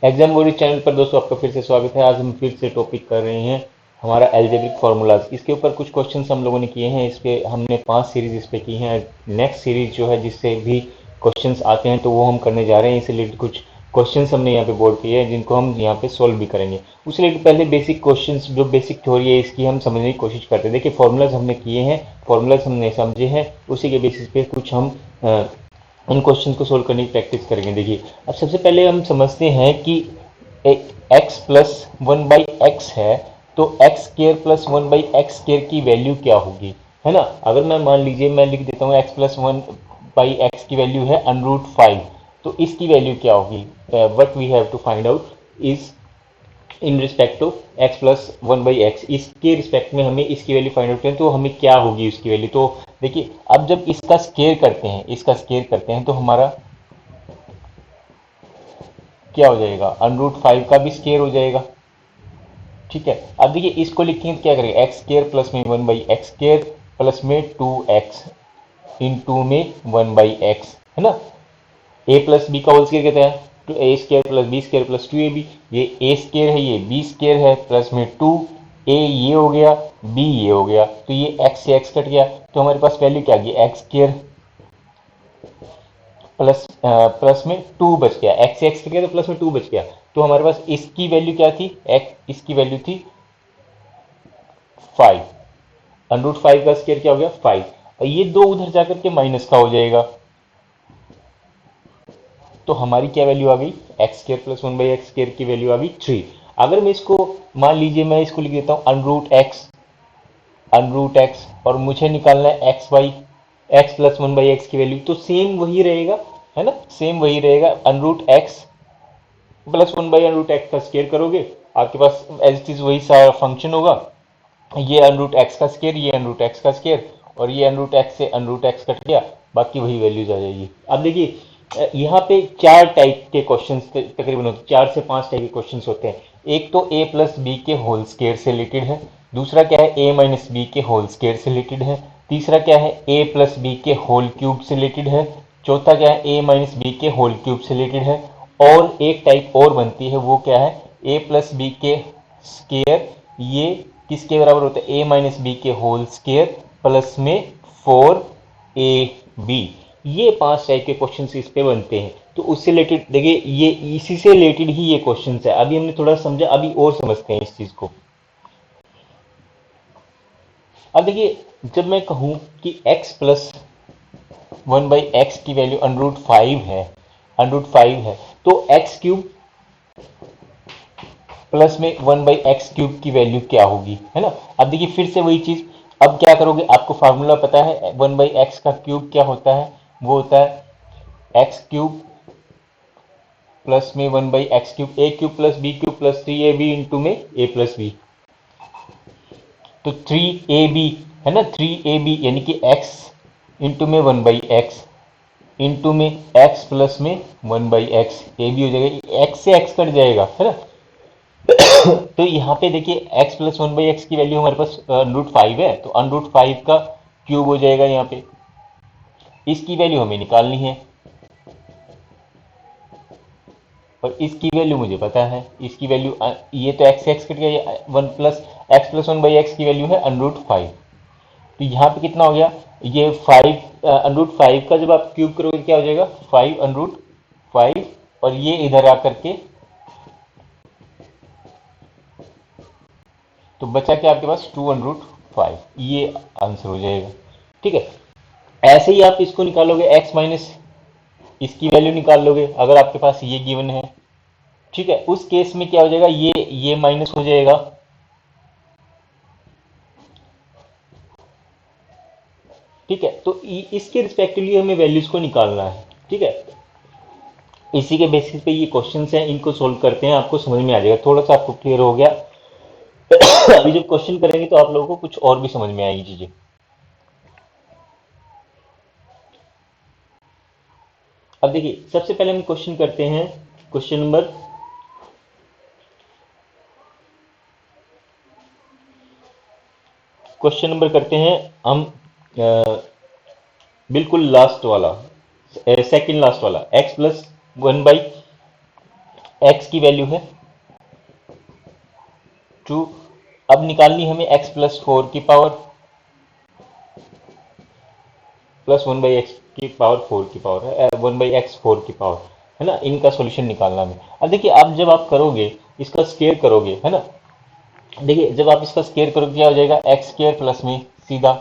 Exam board channel पर दोस्तों आपका फिर से स्वागत है। आज हम फिर से टॉपिक कर रहे हैं हमारा एल्जेब्रिक फार्मूलाज। इसके ऊपर कुछ क्वेश्चंस हम लोगों ने किए हैं। इसके हमने 5 सीरीज इस पे की हैं। नेक्स्ट सीरीज जो है जिससे भी क्वेश्चंस आते हैं तो वो हम करने जा रहे हैं। इससे रिलेटेड कुछ क्वेश्चंस हमने यहाँ पे बोर्ड किए हैं जिनको हम यहाँ पे सोल्व भी करेंगे। उससे रिलेटेड पहले बेसिक क्वेश्चंस जो बेसिक थ्योरी है इसकी हम समझने की कोशिश करते हैं। देखिए फॉर्मूलाज हमने किए हैं, फॉर्मूलाज हमने समझे हैं, उसी के बेसिस पे कुछ हम उन क्वेश्चन को सोल्व करने की प्रैक्टिस करेंगे। देखिए अब सबसे पहले हम समझते हैं कि x plus one by x है तो x square plus one by x square की वैल्यू क्या होगी, है ना। अगर मैं मान लीजिए मैं लिख देता हूँ x plus one by x की वैल्यू है अनरूट 5, तो इसकी वैल्यू क्या होगी। What we have to find out is in respect of x plus one by x, इसके रिस्पेक्ट में हमें इसकी वैल्यू फाइंड आउट करें तो हमें क्या होगी उसकी वैल्यू। तो देखिए अब जब इसका स्केयर करते हैं, इसका स्केयर करते हैं तो हमारा क्या हो जाएगा, अनरूट 5 का भी स्केयर हो जाएगा। ठीक है, अब देखिए इसको लिखेंगे तो क्या करेंगे, एक्स स्केयर प्लस में one by x square plus में 2x इन टू में वन बाई एक्स, है ना। ए प्लस बी का होल स्केयर कहते हैं तो A square plus B square plus 2ab। ये ए स्केयर है, ये बी स्केयर है, प्लस में 2 ए ये हो गया, बी ये हो गया, तो ये एक्स से एक्स कट गया तो हमारे पास वैल्यू क्या आ गई, एक्स स्केयर प्लस प्लस में 2 बच गया, एक्स से एक्स कट गया तो प्लस में 2 बच गया। तो हमारे पास इसकी वैल्यू क्या थी, एक्स इसकी वैल्यू थी 5, अंडरूट 5 का स्केयर क्या हो गया 5, और ये दो उधर जाकर के माइनस का हो जाएगा तो हमारी क्या वैल्यू आ गई, x square plus one by x square की वैल्यू आ गई 3। अगर मैं इसको मान लीजिए मैं इसको लिख देता हूँ अनरूट एक्स और मुझे निकालना है x by x plus one by x की वैल्यू, तो सेम वही रहेगा, है ना, सेम वही रहेगा। Under root x plus one by under root x का स्केयर करोगे आपके पास एज इट इज वही सारा फंक्शन होगा, ये अनरूट एक्स का स्केयर, ये अनरूट एक्स का स्केयर, और ये अनरूट एक्स से अनरूट एक्स कट गया, बाकी वही वैल्यूज आ जाएगी। अब देखिए यहाँ पे चार टाइप के क्वेश्चंस तकरीबन होते हैं, 4 से 5 टाइप के क्वेश्चंस होते हैं। एक तो ए प्लस बी के होल स्केयर से रिलेटेड है, दूसरा क्या है ए माइनस बी के होल स्केयर से रिलेटेड है, तीसरा क्या है ए प्लस बी के होल क्यूब से रिलेटेड है, चौथा क्या है ए माइनस बी के होल क्यूब से रिलेटेड है, और एक टाइप और बनती है वो क्या है ए प्लस बी के स्केयर, ये किसके बराबर होता है, ए माइनस बी के होल स्केयर प्लस में 4ab। ये 5 टाइप के क्वेश्चन इस पे बनते हैं। तो उससे रिलेटेड देखिए ये इसी से रिलेटेड ही ये क्वेश्चन है। अभी हमने थोड़ा समझा, अभी और समझते हैं इस चीज को। अब देखिए जब मैं कहूं कि x plus one by x की वैल्यू अंडरूट 5 है, अंडरूट 5 है, तो एक्स क्यूब प्लस में वन बाई एक्स क्यूब की वैल्यू क्या होगी, है ना। अब देखिए फिर से वही चीज, अब क्या करोगे, आपको फार्मूला पता है वन बाई एक्स का क्यूब क्या होता है, वो होता है एक्स क्यूब प्लस में one by x cube, a cube plus b cube plus 3ab into में ए प्लस बी, तो 3ab है ना, 3ab यानी कि x इंटू में वन बाई एक्स इंटू में x प्लस में वन बाई एक्स, ए भी हो जाएगा, x से x कट जाएगा, है ना। तो यहाँ पे देखिए x plus one by x की वैल्यू हमारे पास अंडरूट 5 है, तो अंडरूट 5 का क्यूब हो जाएगा यहाँ पे, इसकी वैल्यू हमें निकालनी है और इसकी वैल्यू मुझे पता है, इसकी वैल्यू ये तो x से x कट गया, one plus x plus one by x की वैल्यू है अंडरूट 5, तो यहाँ पे कितना हो गया, ये 5 अंडरूट 5 का जब आप क्यूब करोगे क्या हो जाएगा 5 अंडरूट 5, और ये इधर आकर के तो बचा क्या आपके पास 2 अंडरूट 5, ये आंसर हो जाएगा। ठीक है, ऐसे ही आप इसको निकालोगे x माइनस इसकी वैल्यू निकाल लोगे अगर आपके पास ये गिवन है। ठीक है, उस केस में क्या हो जाएगा, ये माइनस हो जाएगा, ठीक है, तो इसके रिस्पेक्टिवली हमें वैल्यूज को निकालना है। ठीक है, इसी के बेसिस पे ये क्वेश्चंस हैं, इनको सोल्व करते हैं, आपको समझ में आ जाएगा, थोड़ा सा आपको क्लियर हो गया। अभी जब क्वेश्चन करेंगे तो आप लोगों को कुछ और भी समझ में आएगी चीजें। अब देखिए सबसे पहले हम क्वेश्चन करते हैं, क्वेश्चन नंबर करते हैं हम बिल्कुल लास्ट वाला, सेकंड लास्ट वाला, x plus one by x की वैल्यू है 2। अब निकालनी हमें x प्लस 4 की पावर प्लस 1/x की पावर 4 की पावर है 1/x 4 की पावर, है ना। इनका सॉल्यूशन निकालना है। अब देखिए, अब जब आप करोगे इसका स्क्वायर करोगे, है ना। देखिए, जब आप इसका स्क्वायर करोगे क्या हो जाएगा, एक्स स्क्वायर प्लस में सीधा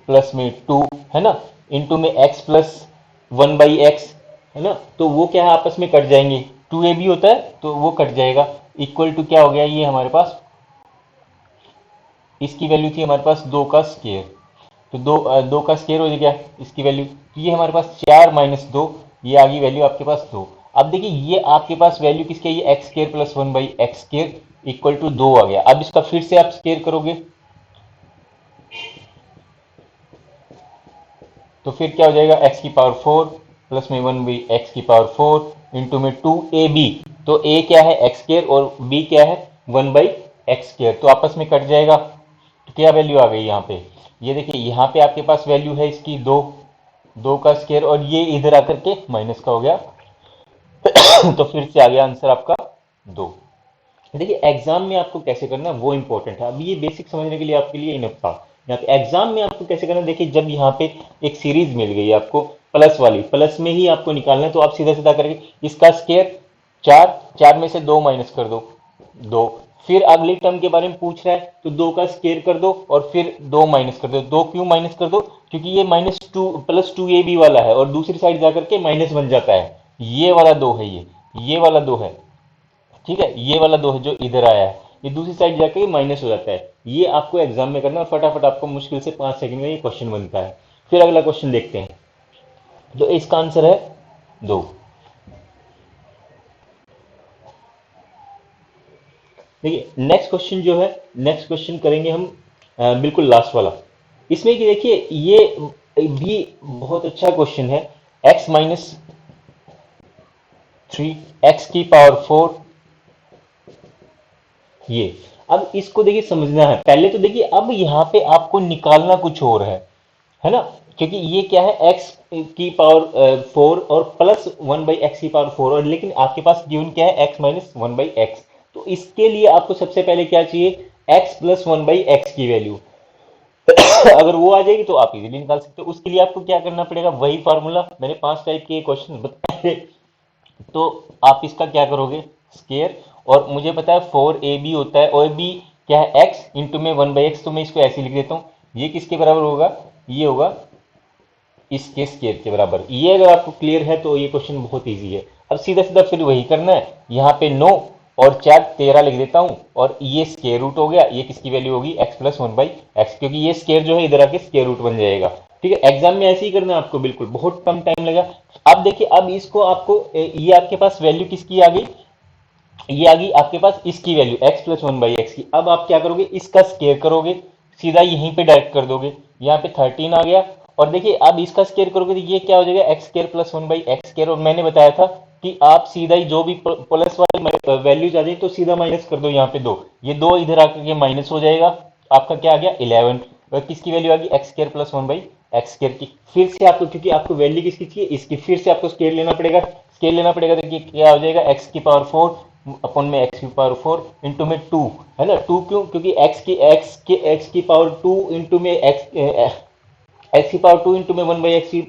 प्लस में 2, है ना, इंटू में x प्लस 1/x, है ना। तो वो क्या है, आपस में कट जाएंगे, 2a भी होता है तो वो कट जाएगा। इक्वल टू क्या हो गया ये हमारे पास, इसकी वैल्यू थी हमारे पास 2 का स्क्वायर, तो 2 का स्क्वायर हो गया इसकी वैल्यू, तो ये हमारे पास 4 माइनस 2, ये आ गई वैल्यू आपके पास 2। अब देखिए ये आपके पास वैल्यू किसकी है, ये x square plus 1/x square equal to 2 आ गया। अब इसका फिर से आप स्क्वायर करोगे तो फिर क्या हो जाएगा, x की पावर 4 प्लस में 1/x की पावर 4 इंटू में 2ab, तो a क्या है x स्क्वायर और b क्या है 1/x स्क्वायर, तो आपस में कट जाएगा। तो क्या वैल्यू आ गई यहाँ पे, ये देखिए यहाँ पे आपके पास वैल्यू है इसकी 2 का स्क्वायर और ये इधर आकर के माइनस का हो गया तो फिर से आ गया आंसर आपका 2। देखिए एग्जाम में आपको कैसे करना है वो इंपॉर्टेंट है। अभी ये बेसिक समझने के लिए आपके लिए इनफ था। यहाँ पे एग्जाम में आपको कैसे करना है, देखिए जब यहाँ पे एक सीरीज मिल गई आपको प्लस वाली, प्लस में ही आपको निकालना है, तो आप सीधा सीधा करके इसका स्क्वायर 4, 4 में से 2 माइनस कर दो 2, फिर अगली टर्म के बारे में पूछ रहा है तो 2 का स्क्वायर कर दो और फिर 2 माइनस कर दो। 2 क्यों माइनस कर दो, क्योंकि ये -2 प्लस 2ab वाला है और दूसरी साइड जाकर के माइनस बन जाता है, ये वाला 2 है, ये वाला 2 है, ठीक है, ये वाला 2 है जो इधर आया है, ये दूसरी साइड जाके माइनस हो जाता है। ये आपको एग्जाम में करना है, फटाफट आपको मुश्किल से 5 सेकंड में ये क्वेश्चन बनता है। फिर अगला क्वेश्चन देखते हैं, जो इसका आंसर है 2। देखिए नेक्स्ट क्वेश्चन जो है, नेक्स्ट क्वेश्चन करेंगे हम बिल्कुल लास्ट वाला। इसमें कि देखिए ये भी बहुत अच्छा क्वेश्चन है, x माइनस 3 एक्स की पावर 4, ये अब इसको देखिए समझना है पहले। तो देखिए अब यहाँ पे आपको निकालना कुछ और है ना, क्योंकि ये क्या है x की पावर 4 और प्लस 1/x की पावर 4, और लेकिन आपके पास गिवन क्या है x माइनस 1/x। तो इसके लिए आपको सबसे पहले क्या चाहिए, x प्लस 1/x की वैल्यू अगर वो आ जाएगी तो आप इजीली निकाल सकते हो। उसके लिए आपको क्या करना पड़ेगा, वही फॉर्मूला, मैंने 5 टाइप के क्वेश्चन बताए, तो आप इसका क्या करोगे स्केयर, और मुझे पता है 4ab होता है और b क्या है x इंटू में 1/x, तो मैं इसको ऐसे लिख देता हूँ, ये किसके बराबर होगा, ये होगा इसके स्केयर के बराबर। ये अगर आपको क्लियर है तो ये क्वेश्चन बहुत इजी है। अब सीधा सीधा फिर वही करना है, यहाँ पे 9 और 4 13 लिख देता हूँ, और ये स्केयर रूट हो गया, ये किसकी वैल्यू होगी x प्लस 1/x, क्योंकि ये स्केयर जो है इधर आके स्केयर रूट बन जाएगा। ठीक है, एग्जाम में ऐसे ही करना है आपको, बिल्कुल बहुत कम टाइम लगा। अब देखिए, अब इसको आपको ये आपके पास वैल्यू किसकी आ गई, ये आ गई आपके पास इसकी वैल्यू x प्लस 1/x की। अब आप क्या करोगे, इसका स्केयर करोगे, सीधा यहीं पे डायरेक्ट कर दोगे, यहाँ पे 13 आ गया, और देखिए अब इसका स्केयर करोगे तो ये क्या हो जाएगा x square plus 1/x square, और मैंने बताया था कि आप सीधा ही जो भी प्लस वाली वैल्यूज आ जाए तो सीधा माइनस कर दो, यहाँ पे 2, ये 2 इधर आकर के माइनस हो जाएगा, आपका क्या आ गया 11, और किसकी वैल्यू आ गई x square plus 1/x square की। फिर से आपको, क्योंकि आपको वैल्यू किसकी चाहिए इसकी, फिर से आपको स्केयर लेना पड़ेगा, स्केयर लेना पड़ेगा, देखिए क्या हो जाएगा x की पावर 4 अपन में x की पावर 4 इंटू में 2, है ना। 2 क्यों, क्योंकि x की पावर 2 इंटू में x की पावर 2 इंटू में 1/x की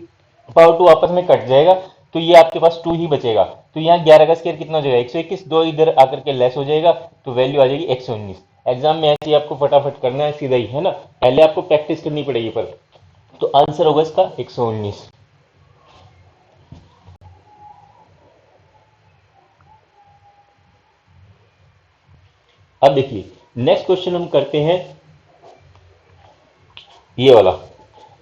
पावर 2 आपस में कट जाएगा, तो ये आपके पास 2 ही बचेगा, तो यहाँ 11 का स्केयर कितना हो जाएगा 121, 2 इधर आकर के लेस हो जाएगा, तो वैल्यू आ जाएगी 119। एग्जाम में ऐसे ही आपको फटाफट करना है, सीधा ही, है ना, पहले आपको प्रैक्टिस करनी पड़ेगी पर, तो आंसर होगा इसका 119। अब देखिए नेक्स्ट क्वेश्चन हम करते हैं ये वाला,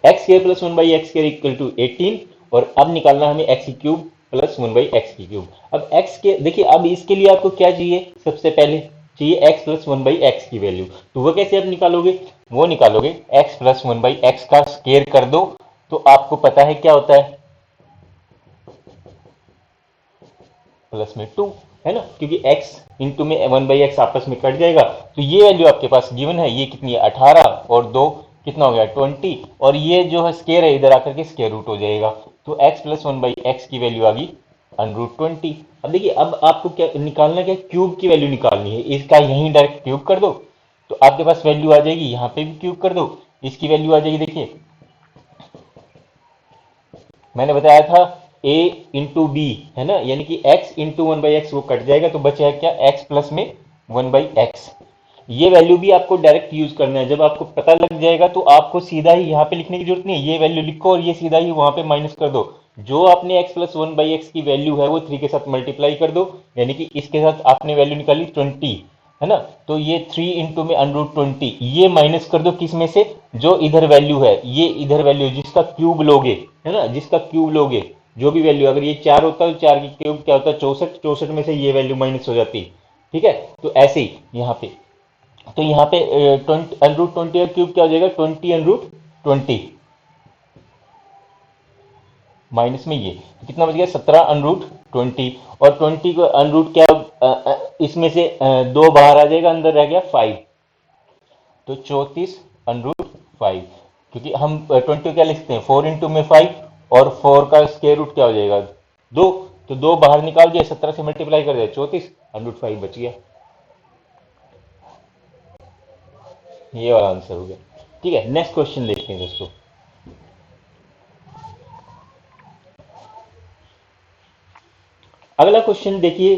x square plus 1/x square equal to 18, और अब निकालना हमें एक्स क्यूब प्लस 1/x की क्यूब। अब x के देखिए, अब इसके लिए आपको क्या चाहिए, सबसे पहले चाहिए x प्लस 1/x की वैल्यू, तो वो कैसे आप निकालोगे, वो निकालोगे x प्लस 1/x का स्क्वायर कर दो, तो आपको पता है क्या होता है प्लस में 2, है ना, क्योंकि x इंटू में 1/x आपस में कट जाएगा, तो ये वैल्यू आपके पास गिवन है, ये कितनी है 18, और 2 कितना हो गया 20, और ये जो है स्केयर है इधर आकर के स्केयर रूट हो जाएगा, तो x प्लस 1/x की वैल्यू आ गई √20। अब देखिए, अब आपको क्या निकालना, क्या क्यूब की वैल्यू निकालनी है, इसका यहीं डायरेक्ट क्यूब कर दो तो आपके पास वैल्यू आ जाएगी, यहाँ पे भी क्यूब कर दो, इसकी वैल्यू आ जाएगी। देखिए मैंने बताया था a इंटू बी, है ना, यानी कि x इंटू 1/x वो कट जाएगा तो बचेगा क्या, x प्लस में 1/x। ये वैल्यू भी आपको डायरेक्ट यूज करना है, जब आपको पता लग जाएगा तो आपको सीधा ही यहाँ पे लिखने की जरूरत नहीं है, ये वैल्यू लिखो और ये सीधा ही वहां पे माइनस कर दो। जो आपने x प्लस 1/x की वैल्यू है वो 3 के साथ मल्टीप्लाई कर दो, यानी कि इसके साथ आपने वैल्यू निकाली 20, है ना, तो ये 3 इंटू में √20, ये माइनस कर दो किस में से, जो इधर वैल्यू है, ये इधर वैल्यू जिसका क्यूब लोगे, है ना, जिसका क्यूब लोगे, जो भी वैल्यू, अगर ये 4 होता है तो 4 की क्यूब क्या होता है 64, 64 में से ये वैल्यू माइनस हो जाती। ठीक है, तो ऐसे ही यहाँ पे, तो यहाँ पे 20 √20 का क्यूब क्या हो जाएगा, 20 माइनस में ये तो कितना बच गया, 17 √20, और 20 को अनरूट क्या, इसमें से दो बाहर आ जाएगा, अंदर रह गया 5, तो 34 √5, क्योंकि हम 20 क्या लिखते हैं, 4 इंटू में 5, और 4 का स्क्वायर रूट क्या हो जाएगा, दो, तो दो बाहर निकाल दिया, 17 से मल्टीप्लाई कर दिया, 34 √5 बच गया। ये वाला आंसर हो गया। ठीक है, नेक्स्ट क्वेश्चन देखते हैं दोस्तों। अगला क्वेश्चन देखिए,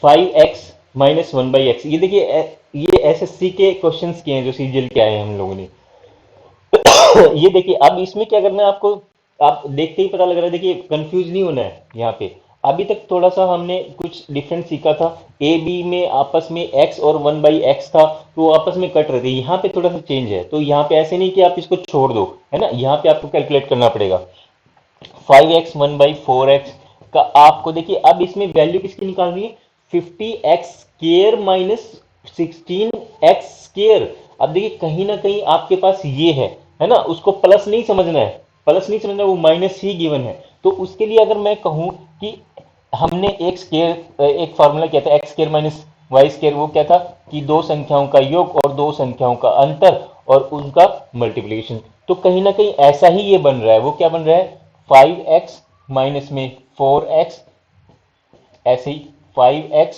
5x - 1/x, ये देखिए ये एसएससी के क्वेश्चंस के हैं जो सीजीएल के आए हैं हम लोगों ने। ये देखिए, अब इसमें क्या करना है आपको, आप देखते ही पता लग रहा है, देखिए कंफ्यूज नहीं होना है यहाँ पे। अभी तक थोड़ा सा हमने कुछ डिफरेंट सीखा था, ए बी में आपस में x और 1/x था, तो वो आपस में कट रहे थे, यहाँ पे थोड़ा सा चेंज है, तो यहाँ पे ऐसे नहीं कि आप इसको छोड़ दो, है ना, यहाँ पे आपको कैलकुलेट करना पड़ेगा। 5x 1/4x का आपको देखिए, अब इसमें वैल्यू किसकी निकालनी है, 50x² - 16x²। अब देखिए कहीं ना कहीं आपके पास ये है ना, उसको प्लस नहीं समझना है, प्लस नहीं समझना, वो माइनस ही गिवन है। तो उसके लिए अगर मैं कहूं कि हमने एक स्केयर, एक फॉर्मूला किया था x² - y², वो क्या था कि दो संख्याओं का योग और दो संख्याओं का अंतर और उनका मल्टीप्लिकेशन, तो कहीं ना कहीं ऐसा ही ये बन रहा है। वो क्या बन रहा है, 5x माइनस में 4x, ऐसे ही 5x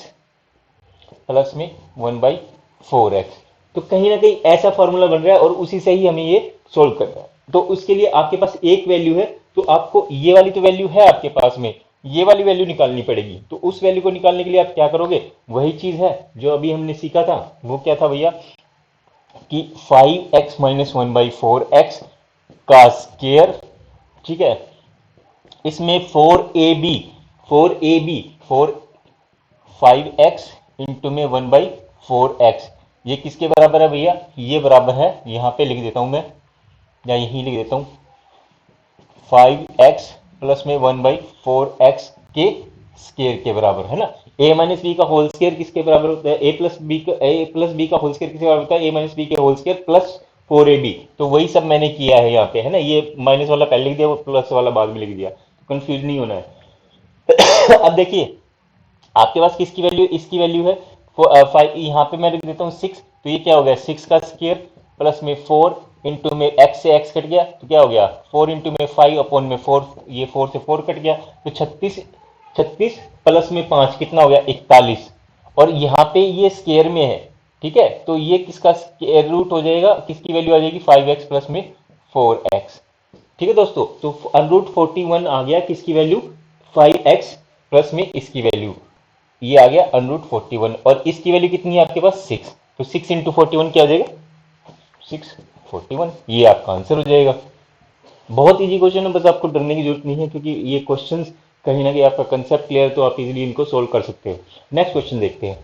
प्लस में 1/4x, तो कहीं ना कहीं ऐसा फॉर्मूला बन रहा है और उसी से ही हमें ये सोल्व करना है। तो उसके लिए आपके पास एक वैल्यू है, तो आपको ये वाली तो वैल्यू है आपके पास में, ये वाली वैल्यू निकालनी पड़ेगी। तो उस वैल्यू को निकालने के लिए आप क्या करोगे, वही चीज है जो अभी हमने सीखा था, वो क्या था भैया, कि 5x - 1/4x का स्केयर, ठीक है, इसमें 4ab, 4 5x इंटू में 1/4x, ये किसके बराबर है भैया, ये बराबर है, यहां पे लिख देता हूं मैं, या यहीं लिख देता हूं, 5x प्लस में 1/4x के स्केयर के बराबर, है ना। a माइनस बी का होल स्केयर किसके बराबर होता है, a प्लस बी का होल स्केयर किसके बराबर होता है, a माइनस बी के होल स्केयर प्लस 4ab। तो वही सब मैंने किया है यहाँ पे, है ना, ये माइनस वाला पहले लिख दिया, वो प्लस वाला बाद में लिख दिया, कंफ्यूज नहीं होना है। अब देखिए आपके पास किसकी वैल्यू, इसकी वैल्यू है 5, यहाँ पे मैं लिख देता हूँ 6, तो ये क्या हो गया, 6 का स्केयर प्लस में 4 इंटू में x से x कट गया, तो क्या हो गया 4 इंटू में 5 अपॉन में 4, ये 4 से 4 कट गया, तो 36, 36 प्लस में 5 कितना हो गया 41, और यहाँ पे ये स्केयर में है, ठीक है, तो ये किसका स्केयर रूट हो जाएगा, किसकी वैल्यू आ जाएगी 5x प्लस में 4x। ठीक है दोस्तों, तो √41 आ गया, किसकी वैल्यू 5x प्लस में इसकी वैल्यू, ये आ गया √41, और इसकी वैल्यू कितनी है आपके पास 6, तो 6 इंटू 41 क्या हो जाएगा 641, ये आपका आंसर हो जाएगा। बहुत इजी क्वेश्चन है, बस आपको डरने की जरूरत नहीं है, क्योंकि ये क्वेश्चंस कहीं ना कहीं आपका कंसेप्ट क्लियर, तो आप इजीली इनको सोल्व कर सकते हो। नेक्स्ट क्वेश्चन देखते हैं।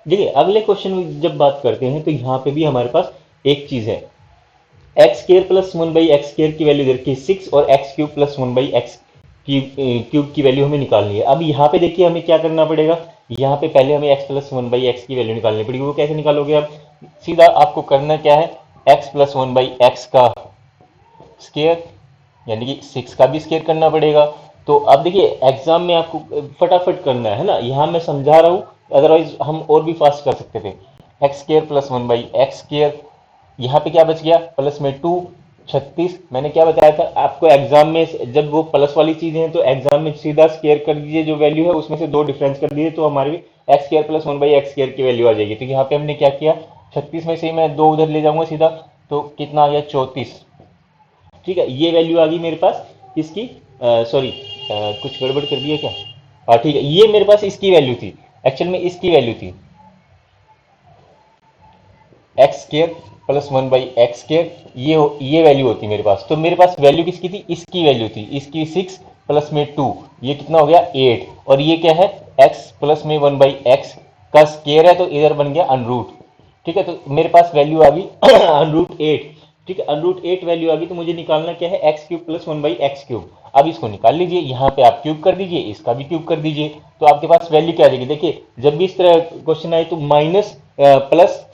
देखिए अगले क्वेश्चन में जब बात करते हैं तो यहाँ पे भी हमारे पास एक चीज है, x² प्लस 1/x² की वैल्यू दे रखी है 6, और x³ प्लस 1/x क्यूब की वैल्यू हमें निकालनी है। अब यहाँ पे देखिए हमें क्या करना पड़ेगा, यहाँ पे पहले हमें x प्लस 1/x की वैल्यू निकालनी पड़ेगी। वो कैसे निकालोगे आप, सीधा आपको करना क्या है, x प्लस 1/x का स्केयर, यानी कि 6 का भी स्केयर करना पड़ेगा। तो अब देखिए एग्जाम में आपको फटाफट करना है ना, यहाँ मैं समझा रहा हूँ, अदरवाइज हम और भी फास्ट कर सकते थे। X square plus 1/x²। यहाँ पे क्या बच गया, प्लस में 2, 36। मैंने क्या बताया था आपको एग्जाम में, जब वो प्लस वाली चीजें हैं तो एग्जाम में सीधा स्केयर कर दीजिए, जो वैल्यू है उसमें से दो डिफरेंस कर दीजिए तो हमारी x² प्लस 1/x² की वैल्यू आ जाएगी। तो यहाँ पे हमने क्या किया, 36 में से मैं दो उधर ले जाऊंगा सीधा, तो कितना आ गया, 34। ठीक है, ये वैल्यू आ गई मेरे पास इसकी, सॉरी कुछ गड़बड़ कर दिया क्या, हाँ ठीक है, ये मेरे पास इसकी वैल्यू थी, एक्चुअल में इसकी वैल्यू थी x² प्लस 1/x²। ये वैल्यू होती मेरे पास, तो मेरे पास वैल्यू किसकी थी, इसकी वैल्यू थी, इसकी 6 प्लस में 2, ये कितना हो गया 8। और ये क्या है, x प्लस में 1/x का स्केयर है, तो इधर बन गया अनरूट। ठीक है, तो मेरे पास वैल्यू आ गई √8। ठीक है, √8 वैल्यू आ गई, तो मुझे निकालना क्या है, x³ प्लस 1/x³। अब इसको निकाल लीजिए, यहाँ पे आप क्यूब कर दीजिए, इसका भी क्यूब कर दीजिए, तो आपके पास वैल्यू क्या आ जाएगी। देखिए जब भी इस तरह क्वेश्चन आए तो minus plus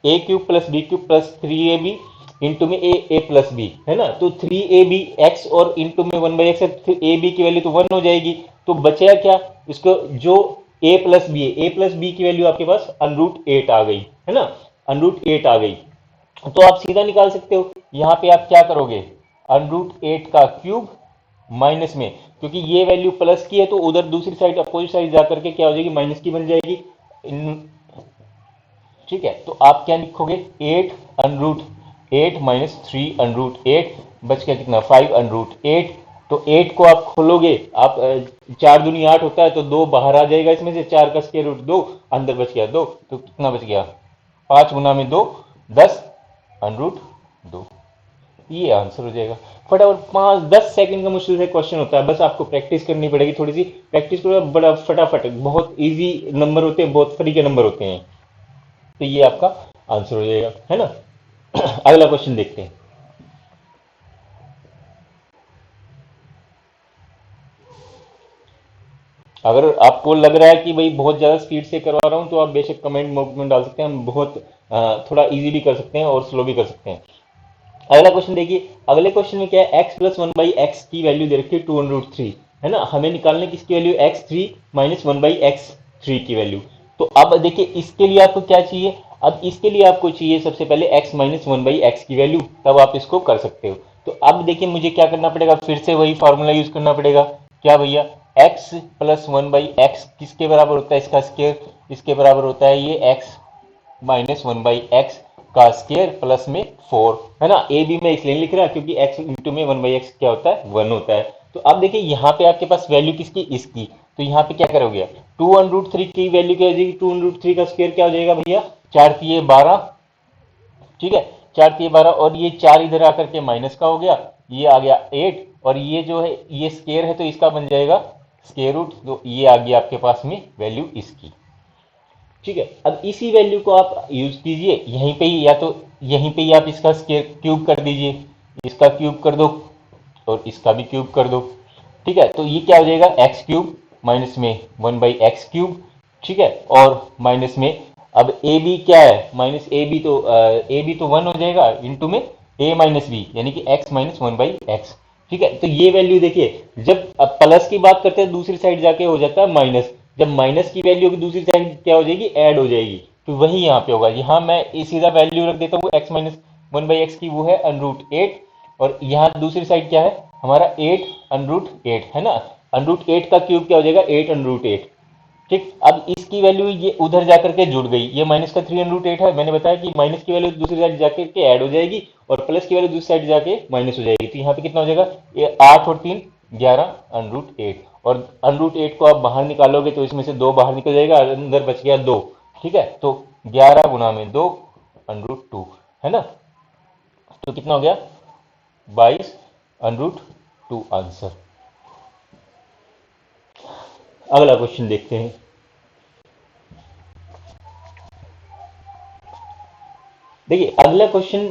a³ plus b³ plus 3ab into में ए प्लस बी, है ना, तो 3ab x और इंटू में 1/x है, ए बी की वैल्यू तो 1 हो जाएगी। तो बचेगा क्या, इसको जो a प्लस बी है, a प्लस बी की वैल्यू आपके पास √8 आ गई, है ना, √8 आ गई। तो आप सीधा निकाल सकते हो, यहां पे आप क्या करोगे, √8 का क्यूब माइनस में, क्योंकि ये वैल्यू प्लस की है तो उधर दूसरी साइड अपोजिट साइड जाकर के क्या हो जाएगी, माइनस की बन जाएगी। ठीक है, तो आप क्या लिखोगे, 8 माइनस 3 बच गया कितना, 5 तो 8 को आप खोलोगे, आप 4 दूनी 8 होता है, तो 2 बाहर आ जाएगा इसमें से, 4 का स्क्वायर रूट 2, अंदर बच गया 2, तो कितना बच गया, 5 गुना में 2, 10 √2। ये आंसर हो जाएगा। फटाफट 5-10 सेकंड का मुश्किल से क्वेश्चन होता है, बस आपको प्रैक्टिस करनी पड़ेगी, थोड़ी सी प्रैक्टिस करो, बड़ा फटाफट, बहुत इजी नंबर होते हैं, बहुत फ्री के नंबर होते हैं, तो ये आपका आंसर हो जाएगा, है ना। अगला क्वेश्चन देखते हैं। अगर आपको लग रहा है कि भाई बहुत ज्यादा स्पीड से करवा रहा हूं तो आप बेशक कमेंट बॉक्स में डाल सकते हैं, हम बहुत थोड़ा इजी भी कर सकते हैं और स्लो भी कर सकते हैं। अगला क्वेश्चन देखिए, अगले क्वेश्चन में क्या है, x प्लस 1/x की वैल्यू दे रखी है 2√3, है ना, हमें निकालने किसकी वैल्यू, x3 माइनस 1/x3 की वैल्यू। तो अब देखिए इसके लिए आपको क्या चाहिए, अब इसके लिए आपको चाहिए सबसे पहले x माइनस 1/x की वैल्यू, तब आप इसको कर सकते हो। तो अब देखिए मुझे क्या करना पड़ेगा, फिर से वही फॉर्मूला यूज करना पड़ेगा, क्या भैया, x प्लस 1/x किसके बराबर होता है, इसका स्क्वायर, इसके बराबर होता है ये x माइनस 1/x का स्क्वायर प्लस में 4, है ना, ए बी में इसलिए लिख रहा है क्योंकि x इंटू में 1/x क्या होता है, 1 होता है। तो अब देखिए यहाँ पे आपके पास वैल्यू किसकी, इसकी, तो यहाँ पे क्या करोगे, 2√3 की वैल्यू क्या हो जाएगी, 2√3 का स्क्वायर क्या हो जाएगा भैया, 4×3=12। ठीक है, 4×3=12, और ये 4 इधर आकर के माइनस का हो गया, ये आ गया 8, और ये जो है ये स्क्वायर है तो इसका बन जाएगा स्क्वायर रूट, तो ये आ गया आपके पास में वैल्यू इसकी। ठीक है, अब इसी वैल्यू को आप यूज कीजिए यहीं पे ही, या तो यहीं पे ही आप इसका स्क्वायर क्यूब कर दीजिए, इसका क्यूब कर दो और इसका भी क्यूब कर दो। ठीक है, तो ये क्या हो जाएगा, x³ माइनस में 1/x³। ठीक है, और माइनस में अब ए बी क्या है, माइनस ए बी तो 1 हो जाएगा, इंटू में a माइनस बी यानी कि x माइनस 1/x। ठीक है, तो ये वैल्यू देखिए जब अब प्लस की बात करते हैं दूसरी साइड जाके हो जाता है माइनस, जब माइनस की वैल्यू की दूसरी साइड क्या हो जाएगी, ऐड हो जाएगी, तो वही यहाँ पे होगा। यहाँ मैं सीधा वैल्यू रख देता हूँ x माइनस 1/x की, वो है √8, और यहाँ दूसरी साइड क्या है हमारा 8 √8, है ना, √8 का क्यूब क्या हो जाएगा, 8 √8। ठीक, अब इसकी वैल्यू ये उधर जाकर के जुड़ गई, ये माइनस का 3 √8 है, मैंने बताया कि माइनस की वैल्यू दूसरी साइड जाकर के ऐड हो जाएगी और प्लस की वैल्यू दूसरी साइड जाके माइनस हो जाएगी, तो यहाँ पे कितना हो जाएगा, ये 8 और 3 11 √8, और √8 को आप बाहर निकालोगे तो इसमें से 2 बाहर निकल जाएगा, अंदर बच गया 2। ठीक है, तो 11 गुना में 2 √2, है ना, तो कितना हो गया, 22 √2 आंसर। अगला क्वेश्चन देखते हैं। देखिए अगला क्वेश्चन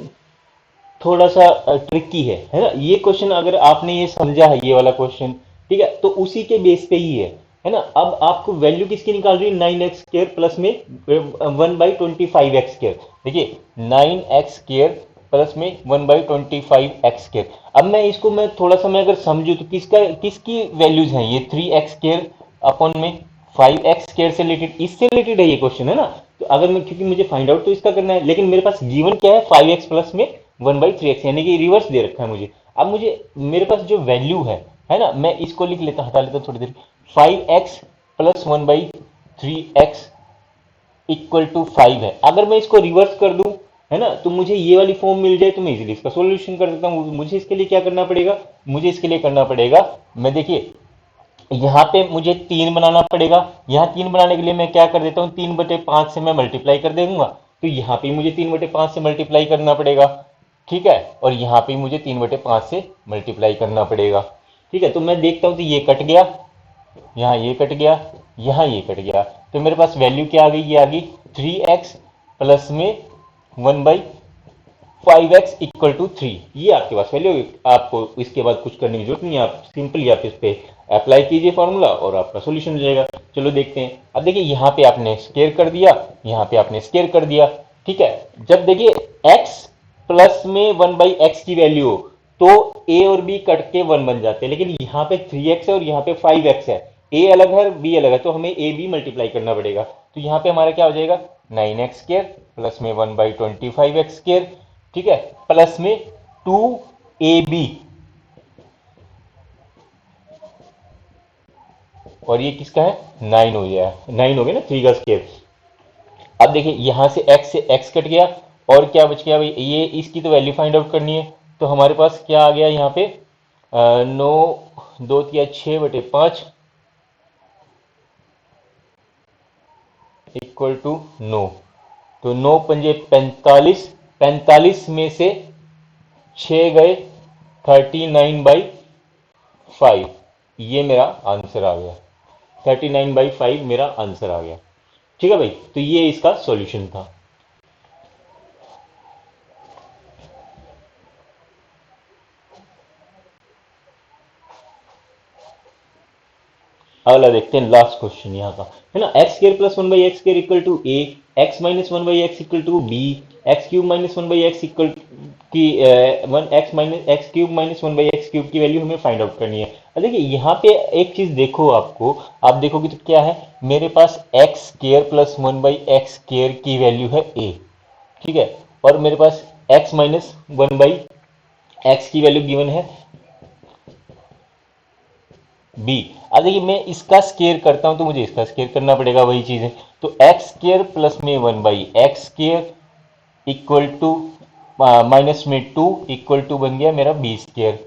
थोड़ा सा ट्रिकी है ना, ये क्वेश्चन अगर आपने ये समझा है ये वाला क्वेश्चन, ठीक है, तो उसी के बेस पे ही है ना। अब आपको वैल्यू किसकी निकाल रही है, 9x² प्लस में 1/25x²। देखिए 9x² प्लस में 1/25x²। अब मैं थोड़ा सा मैं अगर समझू तो किसकी वैल्यूज हैं ये, 3x² अपॉन में 5x स्क्वायर से रिलेटेड, इससे रिलेटेड है ये क्वेश्चन, है ना। तो अगर मैं, क्योंकि मुझे फाइंड आउट तो इसका करना है, लेकिन मेरे पास गिवन क्या है, 5x प्लस में 1/3x, यानी कि रिवर्स दे रखा है मुझे। अब मुझे मेरे पास जो वैल्यू है ना, मैं इसको लिख लेता, हटा लेता थोड़ी देर। 5x plus 1/3x equal to 5 है। अगर मैं इसको रिवर्स कर दूं, है ना, तो मुझे ये वाली फॉर्म मिल जाए तो मैं इजीली इसका सॉल्यूशन कर सकता हूं। मुझे इसके लिए क्या करना पड़ेगा, मुझे इसके लिए करना पड़ेगा, मैं देखिए यहाँ पे मुझे 3 बनाना पड़ेगा। यहाँ 3 बनाने के लिए मैं क्या कर देता हूँ, 3/5 से मैं मल्टीप्लाई कर दूंगा। तो यहाँ पे मुझे 3/5 से मल्टीप्लाई करना पड़ेगा, ठीक है। और यहाँ पे मुझे 3/5 से मल्टीप्लाई करना पड़ेगा, ठीक है। तो मैं देखता हूँ तो ये कट गया, यहाँ ये कट गया, यहाँ ये कट गया। तो मेरे पास वैल्यू क्या आ गई, ये आ गई 3x प्लस में 1/5x इक्वल टू 3। ये आपके पास वैल्यू होगी। आपको इसके बाद कुछ करने की जरूरत नहीं है, आप सिंपली आप इस पे अप्लाई कीजिए फॉर्मूला और आपका सॉल्यूशन हो जाएगा। चलो देखते हैं। अब देखिए यहाँ पे आपने स्क्वायर कर दिया, यहाँ पे आपने स्क्वायर कर दिया, ठीक है। जब देखिए x प्लस में 1/x की वैल्यू हो तो a और b कट के 1 बन जाते हैं, लेकिन यहाँ पे 3x है और यहाँ पे 5x है, a अलग है b अलग है, तो हमें a b मल्टीप्लाई करना पड़ेगा। तो यहाँ पे हमारा क्या हो जाएगा, 9x स्क्वायर प्लस में 1/25x स्क्वायर, ठीक है, प्लस में 2ab, और ये किसका है, 9 हो गया, 9 हो गया ना, 3 का स्क्वायर। अब देखिए यहां से x कट गया, और क्या बच गया भाई, ये इसकी तो वैल्यू फाइंड आउट करनी है। तो हमारे पास क्या आ गया यहाँ पे, 9 2 या 6/5 इक्वल टू 9। तो 9 पंजे 45, 45 में से 6 गए, 39/5, ये मेरा आंसर आ गया, 39/5 मेरा आंसर आ गया, ठीक है भाई। तो ये इसका सॉल्यूशन था। अगला देखते हैं, लास्ट क्वेश्चन यहाँ का, है ना। X square plus 1/x square equal to a, x minus 1/x equal to b, x cube minus 1/x equal की 1x क्यूब की वैल्यू हमें फाइंड आउट करनी है। अब देखिए यहाँ पे एक चीज देखो, आपको आप देखोगे तो क्या है, मेरे पास x square plus 1/x square की वैल्यू है a, ठीक है, और मेरे पास x माइनस 1/x की वैल्यू गिवन है b। अब देखिए मैं इसका स्क्वायर करता हूं तो मुझे इसका स्क्वायर करना पड़ेगा, वही चीज है। तो एक्स स्क्वायर प्लस में 1/x square equal to minus में 2 इक्वल टू बन गया मेरा बी स्क्वायर,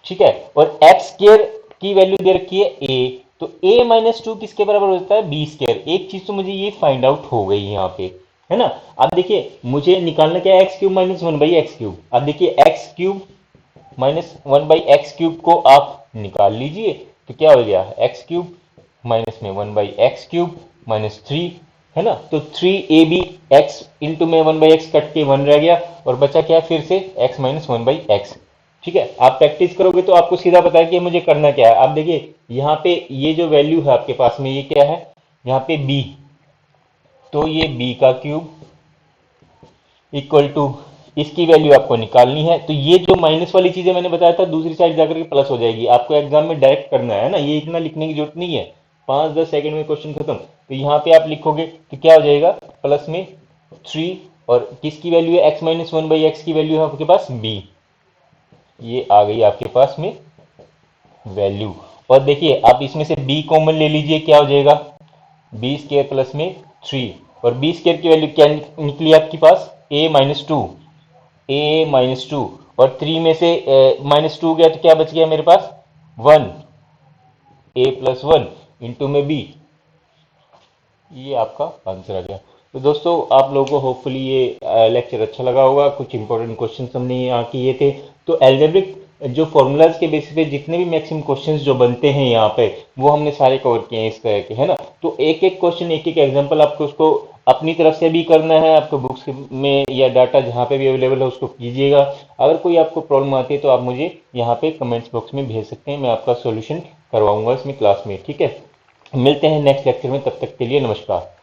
ठीक है। और एक्स स्क्वायर की वैल्यू दे रखी है a, तो a माइनस 2 किसके बराबर होता है, बी स्क्वायर। एक चीज तो मुझे ये फाइंड आउट हो गई यहाँ पे, है ना। अब देखिए मुझे निकालना क्या है, x cube minus 1/x cube. अब देखिए x cube minus 1/x cube को आप निकाल लीजिए, तो क्या हो गया, एक्स क्यूब माइनस में 1/x क्यूब माइनस 3, है ना। तो 3ab, x इंटू में 1/x कट के 1 रह गया, और बचा क्या फिर से x माइनस 1/x, ठीक है। आप प्रैक्टिस करोगे तो आपको सीधा पता है कि मुझे करना क्या है। आप देखिए यहाँ पे ये जो वैल्यू है आपके पास में, ये क्या है, यहाँ पे b, तो ये b का क्यूब इक्वल टू, इसकी वैल्यू आपको निकालनी है। तो ये जो माइनस वाली चीजें मैंने बताया था, दूसरी साइड जाकर के प्लस हो जाएगी। आपको एग्जाम में डायरेक्ट करना है ना, ये इतना लिखने की जरूरत नहीं है, 5-10 सेकंड में क्वेश्चन खत्म। तो यहाँ पे आप लिखोगे तो क्या हो जाएगा, प्लस में 3, और किसकी वैल्यू है, x माइनस 1/x की वैल्यू है आपके पास b, ये आ गई आपके पास में वैल्यू। और देखिए आप इसमें से b कॉमन ले लीजिए, क्या हो जाएगा, बी स्क्वायर प्लस में 3, और बी स्क्वायर की वैल्यू क्या निकली आपके पास, a माइनस 2, a माइनस 2, और 3 में से -2 गया तो क्या बच गया मेरे पास, 1, a प्लस 1 इंटू में b, ये आपका आंसर आ गया। तो दोस्तों आप लोगों को होपफुली ये लेक्चर अच्छा लगा होगा, कुछ इंपॉर्टेंट क्वेश्चन हमने यहाँ किए थे। तो एल्जेब्रिक जो फॉर्मूलाज के बेसिस पे जितने भी मैक्सिमम क्वेश्चंस जो बनते हैं यहाँ पे, वो हमने सारे कवर किए हैं इस तरह के, है ना। तो एक एक क्वेश्चन, एक एक एग्जांपल आपको उसको अपनी तरफ से भी करना है, आपको बुक्स में या डाटा जहाँ पे भी अवेलेबल है उसको कीजिएगा। अगर कोई आपको प्रॉब्लम आती है तो आप मुझे यहाँ पे कमेंट्स बॉक्स में भेज सकते हैं, मैं आपका सॉल्यूशन करवाऊंगा इसमें क्लास में, ठीक है। मिलते हैं नेक्स्ट लेक्चर में, तब तक के लिए नमस्कार।